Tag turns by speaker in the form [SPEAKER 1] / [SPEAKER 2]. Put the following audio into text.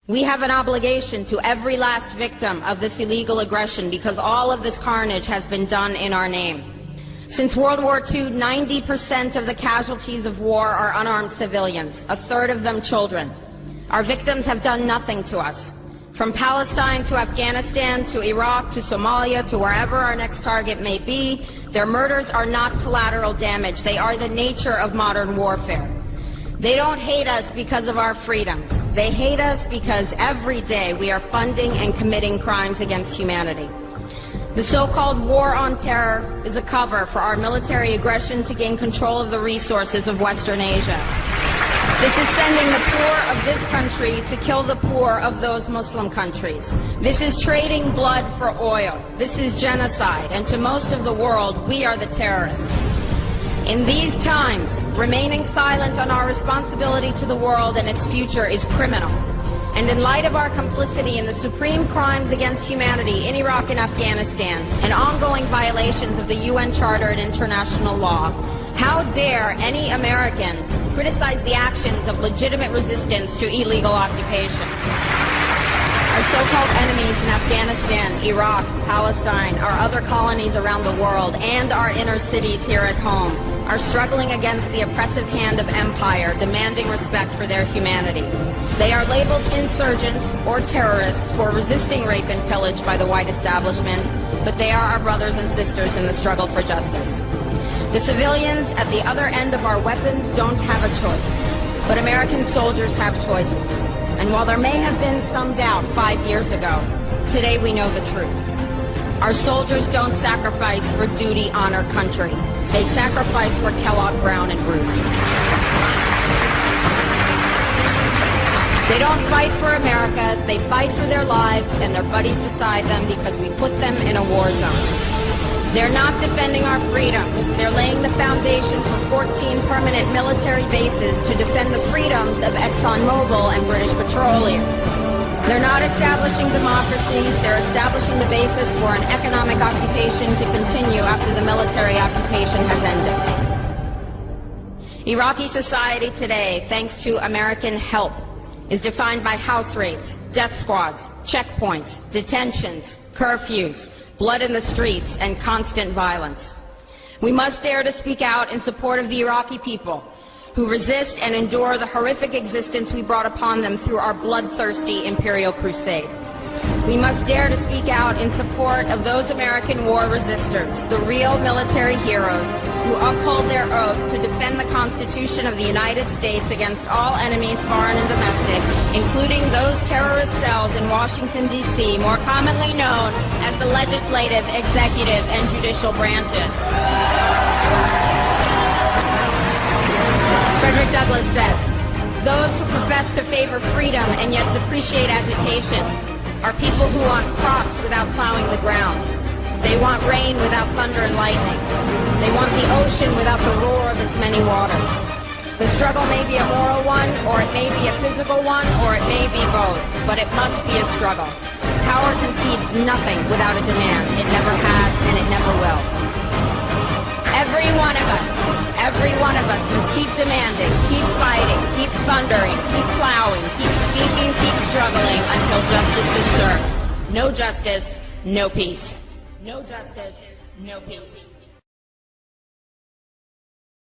[SPEAKER 1] We have an obligation to every last victim of this illegal aggression because all of this carnage has been done in our name. Since World War II, 90% of the casualties of war are unarmed civilians, a third of them children. Our victims have done nothing to us. From Palestine to Afghanistan to Iraq to Somalia to wherever our next target may be, their murders are not collateral damage. They are the nature of modern warfare. They don't hate us because of our freedoms. They hate us because every day we are funding and committing crimes against humanity. The so-called war on terror is a cover for our military aggression to gain control of the resources of Western Asia. This is sending the poor of this country to kill the poor of those Muslim countries. This is trading blood for oil. This is genocide, and to most of the world, we are the terrorists. In these times, remaining silent on our responsibility to the world and its future is criminal. And in light of our complicity in the supreme crimes against humanity in Iraq and Afghanistan and ongoing violations of the UN Charter and international law, how dare any American criticize the actions of legitimate resistance to illegal occupation? Our so-called enemies in Afghanistan, Iraq, Palestine, our other colonies around the world, and our inner cities here at home are struggling against the oppressive hand of empire, demanding respect for their humanity. They are labeled insurgents or terrorists for resisting rape and pillage by the white establishment, but they are our brothers and sisters in the struggle for justice. The civilians at the other end of our weapons don't have a choice, but American soldiers have choices. And while there may have been some doubt 5 years ago, today we know the truth. Our soldiers don't sacrifice for duty, honor, country. They sacrifice for Kellogg, Brown, and Root. They don't fight for America, they fight for their lives and their buddies beside them because we put them in a war zone. They're not defending our freedoms. They're laying the foundation for 14 permanent military bases to defend the freedoms of ExxonMobil and British Petroleum. They're not establishing democracy. They're establishing the basis for an economic occupation to continue after the military occupation has ended. Iraqi society today, thanks to American help, is defined by house raids, death squads, checkpoints, detentions, curfews, blood in the streets, and constant violence. We must dare to speak out in support of the Iraqi people who resist and endure the horrific existence we brought upon them through our bloodthirsty imperial crusade. We must dare to speak out in support of those American war resistors, the real military heroes who uphold their oath to defend the Constitution of the United States against all enemies, foreign and domestic, including those terrorist cells in Washington, D.C., more commonly known as the legislative, executive, and judicial branches. Frederick Douglass said, "Those who profess to favor freedom and yet depreciate agitation are people who want crops without plowing the ground. They want rain without thunder and lightning. They want the ocean without the roar of its many waters." The struggle may be a moral one, or it may be a physical one, or it may be both, but it must be a struggle. Power concedes nothing without a demand. It never has, and it never will. Every one of us must keep demanding, keep fighting, keep thundering, keep plowing, keep speaking, keep struggling until justice is served. No justice, no peace. No justice, no peace.